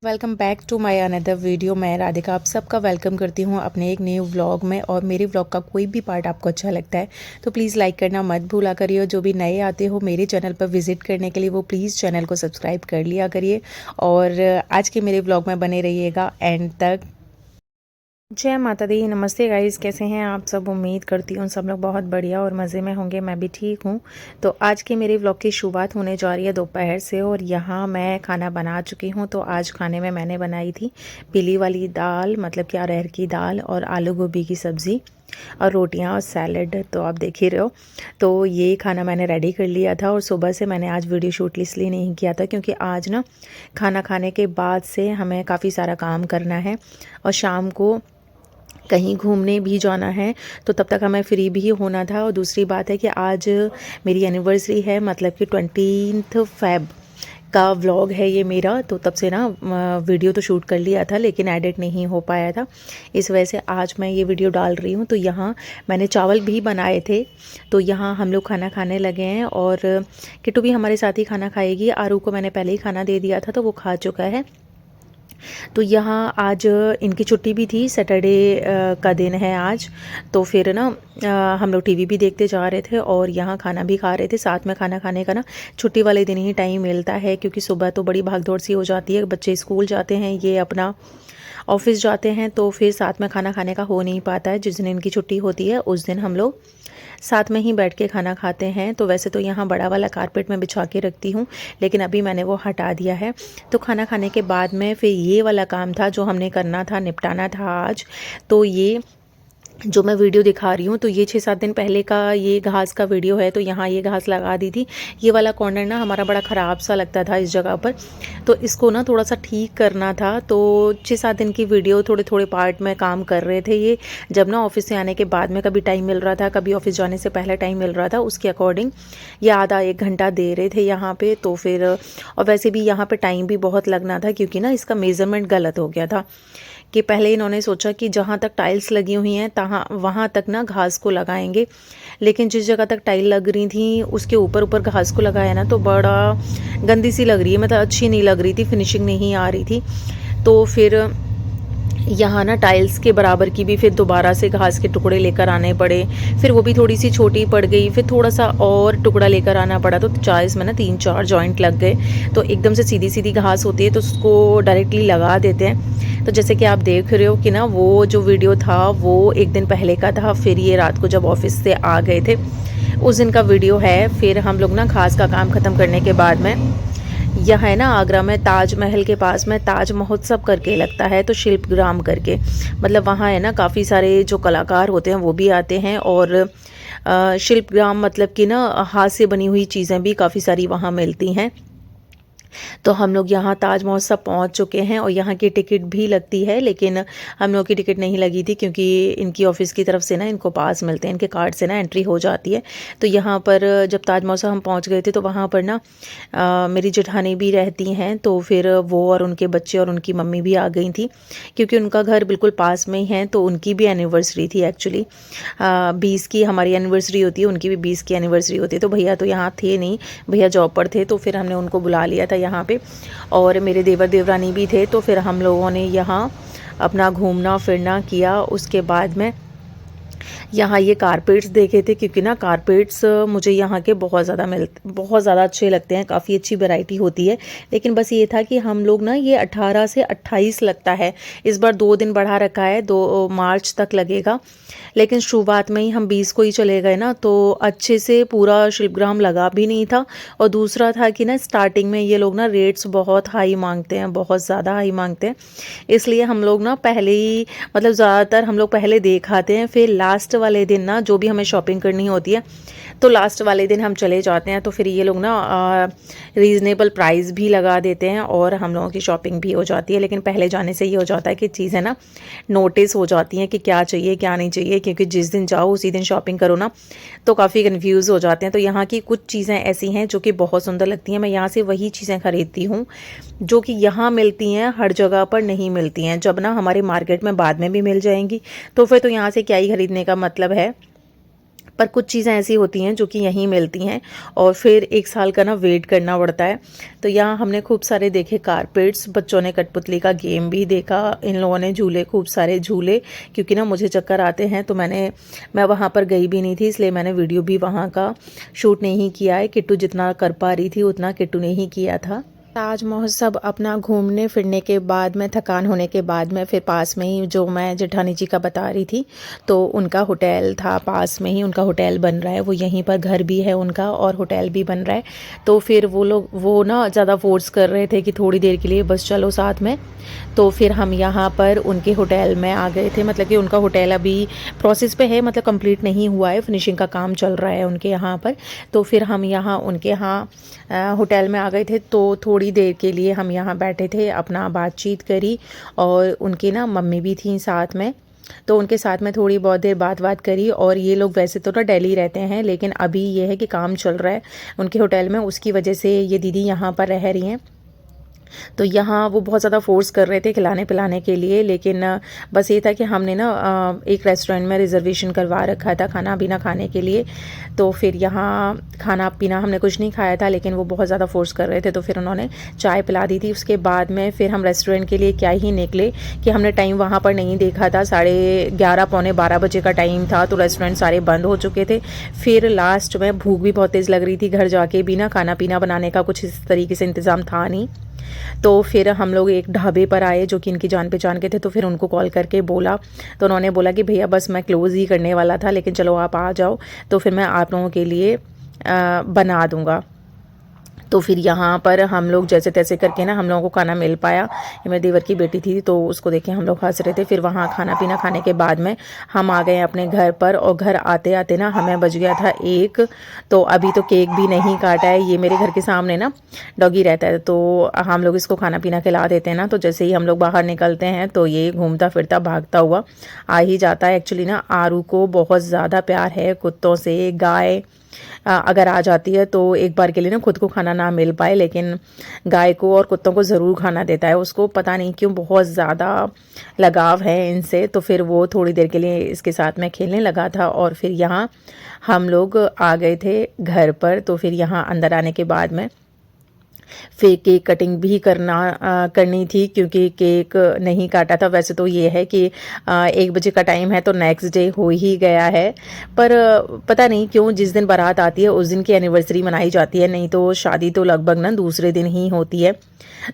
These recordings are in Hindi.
Welcome back to my another video. मैं राधिका आप सबका वेलकम करती हूँ अपने एक न्यू व्लॉग में। और मेरे व्लॉग का कोई भी पार्ट आपको अच्छा लगता है तो प्लीज़ लाइक करना मत भूला करिए। जो भी नए आते हो मेरे चैनल पर विजिट करने के लिए वो प्लीज़ चैनल को सब्सक्राइब कर लिया करिए। और आज के मेरे व्लॉग में बने रहिएगा एंड तक। जय माता दी, नमस्ते गाइस, कैसे हैं आप सब। उम्मीद करती हूँ सब लोग बहुत बढ़िया और मज़े में होंगे। मैं भी ठीक हूँ। तो आज के मेरे व्लॉग की शुरुआत होने जा रही है दोपहर से और यहाँ मैं खाना बना चुकी हूँ। तो आज खाने में मैंने बनाई थी पीली वाली दाल, मतलब कि अरहर की दाल, और आलू गोभी की सब्ज़ी और रोटियां और सैलड। तो आप देख ही रहे हो। तो ये खाना मैंने रेडी कर लिया था और सुबह से मैंने आज वीडियो शूट इसलिए नहीं किया था क्योंकि आज ना खाना खाने के बाद से हमें काफ़ी सारा काम करना है और शाम को कहीं घूमने भी जाना है। तो तब तक हमें फ्री भी होना था। और दूसरी बात है कि आज मेरी एनिवर्सरी है, मतलब कि 20 फेब का व्लॉग है ये मेरा। तो तब से ना वीडियो तो शूट कर लिया था लेकिन एडिट नहीं हो पाया था, इस वजह से आज मैं ये वीडियो डाल रही हूँ। तो यहाँ मैंने चावल भी बनाए थे। तो यहाँ हम लोग खाना खाने लगे हैं और किट्टू भी हमारे साथ ही खाना खाएगी। आरू को मैंने पहले ही खाना दे दिया था तो वो खा चुका है। तो यहाँ आज इनकी छुट्टी भी थी, सैटरडे का दिन है आज। तो फिर ना हम लोग टीवी भी देखते जा रहे थे और यहाँ खाना भी खा रहे थे। साथ में खाना खाने का ना छुट्टी वाले दिन ही टाइम मिलता है क्योंकि सुबह तो बड़ी भागदौड़ सी हो जाती है। बच्चे स्कूल जाते हैं, ये अपना ऑफिस जाते हैं, तो फिर साथ में खाना खाने का हो नहीं पाता है। जिस दिन इनकी छुट्टी होती है उस दिन हम लोग साथ में ही बैठ के खाना खाते हैं। तो वैसे तो यहाँ बड़ा वाला कारपेट में बिछा के रखती हूँ लेकिन अभी मैंने वो हटा दिया है। तो खाना खाने के बाद में फिर ये वाला काम था जो हमने करना था, निपटाना था आज। तो ये जो मैं वीडियो दिखा रही हूँ तो ये 6-7 दिन पहले का ये घास का वीडियो है। तो यहाँ ये घास लगा दी थी। ये वाला कॉर्नर ना हमारा बड़ा ख़राब सा लगता था इस जगह पर, तो इसको ना थोड़ा सा ठीक करना था। तो 6-7 दिन की वीडियो थोड़े थोड़े पार्ट में काम कर रहे थे। ये जब ना ऑफिस से आने के बाद में कभी टाइम मिल रहा था, कभी ऑफिस जाने से पहले टाइम मिल रहा था, उसके अकॉर्डिंग ये आधा 1 घंटा दे रहे थे यहाँ पे। तो फिर और वैसे भी यहाँ पे टाइम भी बहुत लगना था क्योंकि ना इसका मेज़रमेंट गलत हो गया था कि पहले इन्होंने सोचा कि जहाँ तक टाइल्स लगी हुई हैं तहाँ वहाँ तक ना घास को लगाएंगे, लेकिन जिस जगह तक टाइल लग रही थी उसके ऊपर ऊपर घास को लगाया ना तो बड़ा गंदी सी लग रही है, मतलब अच्छी नहीं लग रही थी, फिनिशिंग नहीं आ रही थी। तो फिर यहाँ ना टाइल्स के बराबर की भी फिर दोबारा से घास के टुकड़े लेकर आने पड़े। फिर वो भी थोड़ी सी छोटी पड़ गई, फिर थोड़ा सा और टुकड़ा लेकर आना पड़ा। तो चार इसमें ना 3-4 जॉइंट लग गए। तो एकदम से सीधी सीधी घास होती है तो उसको डायरेक्टली लगा देते हैं। तो जैसे कि आप देख रहे हो कि ना वो जो वीडियो था वो 1 दिन पहले का था। फिर ये रात को जब ऑफिस से आ गए थे उस दिन का वीडियो है। फिर हम लोग ना घास का काम ख़त्म करने के बाद में, यह है ना आगरा में ताजमहल के पास में ताज महोत्सव करके लगता है, तो शिल्पग्राम करके, मतलब वहाँ है ना काफ़ी सारे जो कलाकार होते हैं वो भी आते हैं। और शिल्पग्राम मतलब कि ना हाथ से बनी हुई चीज़ें भी काफ़ी सारी वहाँ मिलती हैं। तो हम लोग यहाँ ताज महोत्सव पहुँच चुके हैं और यहाँ की टिकट भी लगती है, लेकिन हम लोग की टिकट नहीं लगी थी क्योंकि इनकी ऑफिस की तरफ से ना इनको पास मिलते हैं, इनके कार्ड से ना एंट्री हो जाती है। तो यहाँ पर जब ताज महोत्सव हम पहुँच गए थे तो वहाँ पर ना मेरी जेठानी भी रहती हैं। तो फिर वो और उनके बच्चे और उनकी मम्मी भी आ गई थी क्योंकि उनका घर बिल्कुल पास में ही है। तो उनकी भी एनिवर्सरी थी एक्चुअली, 20 की हमारी एनिवर्सरी होती है, उनकी भी 20 की एनिवर्सरी होती है। तो भैया तो यहाँ थे नहीं, भैया जॉब पर थे। तो फिर हमने उनको बुला लिया था यहाँ पे और मेरे देवर देवरानी भी थे। तो फिर हम लोगों ने यहाँ अपना घूमना फिरना किया। उसके बाद में यहाँ ये कारपेट्स देखे थे क्योंकि ना कारपेट्स मुझे यहाँ के बहुत ज़्यादा अच्छे लगते हैं, काफ़ी अच्छी वैरायटी होती है। लेकिन बस ये था कि हम लोग ना ये 18 से 28 लगता है, इस बार 2 दिन बढ़ा रखा है, 2 मार्च तक लगेगा। लेकिन शुरुआत में ही हम 20 को ही चले गए ना, तो अच्छे से पूरा शिल्पग्राम लगा भी नहीं था। और दूसरा था कि ना स्टार्टिंग में ये लोग ना रेट्स बहुत हाई मांगते हैं, बहुत ज़्यादा हाई मांगते हैं। इसलिए हम लोग ना पहले ही, मतलब ज़्यादातर हम लोग पहले देख आते हैं, फिर लास्ट वाले दिन ना जो भी हमें शॉपिंग करनी होती है तो लास्ट वाले दिन हम चले जाते हैं। तो फिर ये लोग ना रीज़नेबल प्राइस भी लगा देते हैं और हम लोगों की शॉपिंग भी हो जाती है। लेकिन पहले जाने से ये हो जाता है कि चीज़ें ना नोटिस हो जाती हैं कि क्या चाहिए क्या नहीं चाहिए, क्योंकि जिस दिन जाओ उसी दिन शॉपिंग करो ना तो काफ़ी कन्फ्यूज़ हो जाते हैं। तो यहाँ की कुछ चीज़ें ऐसी हैं जो कि बहुत सुंदर लगती हैं। मैं यहाँ से वही चीज़ें खरीदती हूँ जो कि यहाँ मिलती हैं, हर जगह पर नहीं मिलती हैं। जब ना हमारे मार्केट में बाद में भी मिल जाएंगी तो फिर तो यहाँ से क्या ही खरीदने का मतलब है। पर कुछ चीज़ें ऐसी होती हैं जो कि यहीं मिलती हैं और फिर 1 साल का ना वेट करना पड़ता है। तो यहाँ हमने खूब सारे देखे कारपेट्स, बच्चों ने कठपुतली का गेम भी देखा, इन लोगों ने झूले खूब सारे झूले, क्योंकि ना मुझे चक्कर आते हैं तो मैं वहाँ पर गई भी नहीं थी, इसलिए मैंने वीडियो भी वहाँ का शूट नहीं किया है। किट्टू जितना कर पा रही थी उतना किट्टू ने ही किया था। ताज महोत्सव अपना घूमने फिरने के बाद में, थकान होने के बाद में, फिर पास में ही जो मैं जेठानी जी का बता रही थी, तो उनका होटल था पास में ही, उनका होटल बन रहा है, वो यहीं पर घर भी है उनका और होटल भी बन रहा है। तो फिर वो ना ज़्यादा फोर्स कर रहे थे कि थोड़ी देर के लिए बस चलो साथ में। तो फिर हम यहाँ पर उनके होटल में आ गए थे, मतलब कि उनका होटल अभी प्रोसेस पे है, मतलब कंप्लीट नहीं हुआ है, फिनिशिंग का काम चल रहा है उनके यहाँ पर। तो फिर हम यहाँ उनके यहाँ होटल में आ गए थे। तो थोड़ी देर के लिए हम यहाँ बैठे थे, अपना बातचीत करी, और उनकी ना मम्मी भी थी साथ में, तो उनके साथ में थोड़ी बहुत देर बात करी। और ये लोग वैसे तो ना दिल्ली रहते हैं, लेकिन अभी ये है कि काम चल रहा है उनके होटल में, उसकी वजह से ये दीदी यहाँ पर रह रही हैं। तो यहाँ वो बहुत ज़्यादा फोर्स कर रहे थे खिलाने पिलाने के लिए, लेकिन बस ये था कि हमने ना एक रेस्टोरेंट में रिजर्वेशन करवा रखा था खाना पीना खाने के लिए। तो फिर यहाँ खाना पीना हमने कुछ नहीं खाया था, लेकिन वो बहुत ज़्यादा फोर्स कर रहे थे, तो फिर उन्होंने चाय पिला दी थी। उसके बाद में फिर हम रेस्टोरेंट के लिए क्या ही निकले कि हमने टाइम वहाँ पर नहीं देखा था, 11:30 पौने 12 बजे का टाइम था, तो रेस्टोरेंट सारे बंद हो चुके थे। फिर लास्ट में भूख भी बहुत तेज़ लग रही थी, घर जाके भी ना खाना पीना बनाने का कुछ इस तरीके से इंतज़ाम था नहीं। तो फिर हम लोग एक ढाबे पर आए जो कि इनकी जान पहचान के थे, तो फिर उनको कॉल करके बोला, तो उन्होंने बोला कि भैया बस मैं क्लोज़ ही करने वाला था, लेकिन चलो आप आ जाओ, तो फिर मैं आप लोगों के लिए बना दूँगा। तो फिर यहाँ पर हम लोग जैसे तैसे करके ना हम लोगों को खाना मिल पाया। ये मेरे देवर की बेटी थी, तो उसको देख के हम लोग हंस रहे थे। फिर वहाँ खाना पीना खाने के बाद में हम आ गए अपने घर पर, और घर आते आते ना हमें बज गया था 1। तो अभी तो केक भी नहीं काटा है, ये मेरे घर के सामने ना डॉगी रहता है, तो हम लोग इसको खाना पीना खिला देते हैं ना, तो जैसे ही हम लोग बाहर निकलते हैं तो ये घूमता फिरता भागता हुआ आ ही जाता है। एक्चुअली ना आरू को बहुत ज़्यादा प्यार है कुत्तों से। गाय अगर आ जाती है तो एक बार के लिए ना खुद को खाना ना मिल पाए, लेकिन गाय को और कुत्तों को ज़रूर खाना देता है। उसको पता नहीं क्यों बहुत ज़्यादा लगाव है इनसे, तो फिर वो थोड़ी देर के लिए इसके साथ में खेलने लगा था। और फिर यहाँ हम लोग आ गए थे घर पर। तो फिर यहाँ अंदर आने के बाद में फिर केक कटिंग भी करनी थी, क्योंकि केक नहीं काटा था। वैसे तो ये है कि 1 बजे का टाइम है, तो नेक्स्ट डे हो ही गया है, पर पता नहीं क्यों जिस दिन बारात आती है उस दिन की एनिवर्सरी मनाई जाती है, नहीं तो शादी तो लगभग ना दूसरे दिन ही होती है।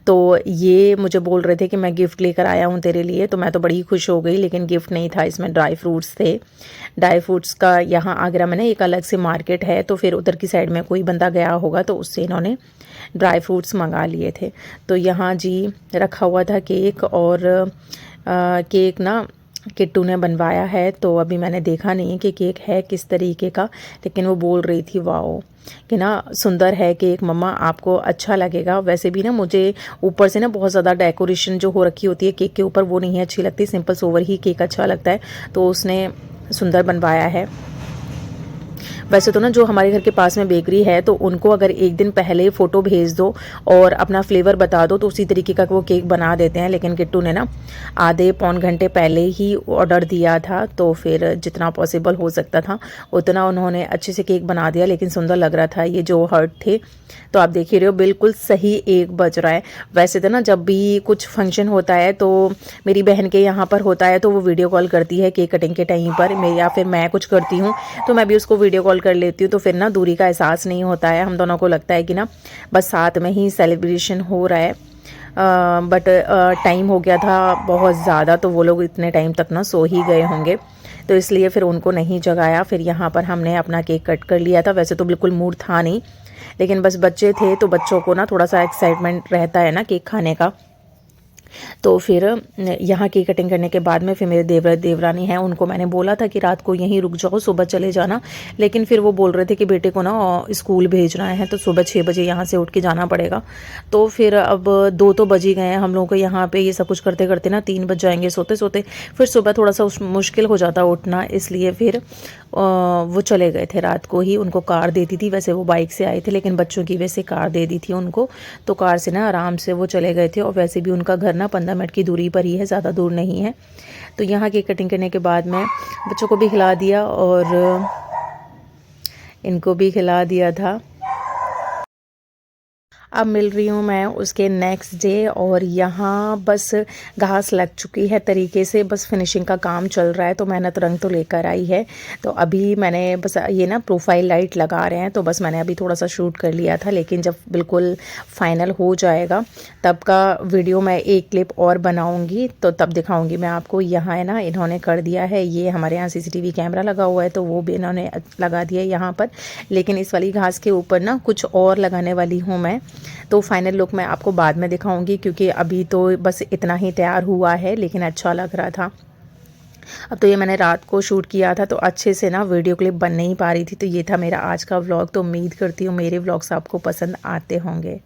तो ये मुझे बोल रहे थे कि मैं गिफ्ट लेकर आया हूँ तेरे लिए, तो मैं तो बड़ी खुश हो गई, लेकिन गिफ्ट नहीं था, इसमें ड्राई फ्रूट्स थे। ड्राई फ्रूट्स का यहाँ आगरा में ना एक अलग से मार्केट है, तो फिर उधर की साइड में कोई बंदा गया होगा, तो उससे इन्होंने ड्राई फ्रूट्स मंगा लिए थे। तो यहाँ जी रखा हुआ था केक, और केक ना किट्टू ने बनवाया है। तो अभी मैंने देखा नहीं है कि केक है किस तरीके का, लेकिन वो बोल रही थी वाओ कि ना सुंदर है केक मम्मा, आपको अच्छा लगेगा। वैसे भी ना मुझे ऊपर से ना बहुत ज़्यादा डेकोरेशन जो हो रखी होती है केक के ऊपर वो नहीं अच्छी लगती, सिंपल सोवर ही केक अच्छा लगता है, तो उसने सुंदर बनवाया है। वैसे तो ना जो हमारे घर के पास में बेकरी है, तो उनको अगर एक दिन पहले फ़ोटो भेज दो और अपना फ्लेवर बता दो तो उसी तरीके का वो केक बना देते हैं, लेकिन किट्टू ने ना आधे पौन घंटे पहले ही ऑर्डर दिया था, तो फिर जितना पॉसिबल हो सकता था उतना उन्होंने अच्छे से केक बना दिया, लेकिन सुंदर लग रहा था। ये जो हर्ट थे, तो आप देख ही रहे हो बिल्कुल सही 1 बज रहा है। वैसे तो ना जब भी कुछ फंक्शन होता है तो मेरी बहन के यहाँ पर होता है, तो वो वीडियो कॉल करती है केक कटिंग के टाइम पर, या फिर मैं कुछ करती हूँ तो मैं भी उसको वीडियो कॉल कर लेती हूँ, तो फिर ना दूरी का एहसास नहीं होता है। हम दोनों को लगता है कि ना बस साथ में ही सेलिब्रेशन हो रहा है। बट टाइम हो गया था बहुत ज़्यादा, तो वो लोग इतने टाइम तक ना सो ही गए होंगे, तो इसलिए फिर उनको नहीं जगाया। फिर यहाँ पर हमने अपना केक कट कर लिया था। वैसे तो बिल्कुल मूड था नहीं, लेकिन बस बच्चे थे, तो बच्चों को ना थोड़ा सा एक्साइटमेंट रहता है ना केक खाने का। तो फिर यहाँ केक कटिंग करने के बाद में फिर मेरे देवर देवरानी हैं, उनको मैंने बोला था कि रात को यहीं रुक जाओ, सुबह चले जाना, लेकिन फिर वो बोल रहे थे कि बेटे को ना स्कूल भेजना है, तो सुबह 6 बजे यहाँ से उठ के जाना पड़ेगा। तो फिर अब 2 तो बज ही गए हैं हम लोगों को यहाँ पे ये सब कुछ करते करते ना, 3 बज जाएंगे सोते सोते। फिर सुबह थोड़ा सा मुश्किल हो जाता उठना, इसलिए फिर वो चले गए थे रात को ही। उनको कार दे दी थी, वैसे वो बाइक से आए थे, लेकिन बच्चों की वजह से कार दे दी थी उनको, तो कार से ना आराम से वो चले गए थे। और वैसे भी उनका घर ना 15 मिनट की दूरी पर ही है, ज़्यादा दूर नहीं है। तो यहाँ केक कटिंग करने के बाद में बच्चों को भी खिला दिया, और इनको भी खिला दिया था। अब मिल रही हूँ मैं उसके नेक्स्ट डे और यहाँ बस घास लग चुकी है तरीके से, बस फिनिशिंग का काम चल रहा है। तो मेहनत रंग तो लेकर आई है। तो अभी मैंने बस ये ना प्रोफाइल लाइट लगा रहे हैं, तो बस मैंने अभी थोड़ा सा शूट कर लिया था, लेकिन जब बिल्कुल फाइनल हो जाएगा तब का वीडियो मैं एक क्लिप और बनाऊँगी, तो तब दिखाऊँगी मैं आपको। यहाँ है ना इन्होंने कर दिया है, ये हमारे यहाँ CCTV कैमरा लगा हुआ है तो वो भी इन्होंने लगा दिया है यहाँ पर। लेकिन इस वाली घास के ऊपर ना कुछ और लगाने वाली हूँ मैं, तो फाइनल लुक मैं आपको बाद में दिखाऊंगी, क्योंकि अभी तो बस इतना ही तैयार हुआ है, लेकिन अच्छा लग रहा था। अब तो ये मैंने रात को शूट किया था, तो अच्छे से ना वीडियो क्लिप बन नहीं पा रही थी। तो ये था मेरा आज का व्लॉग। तो उम्मीद करती हूँ मेरे व्लॉग्स आपको पसंद आते होंगे।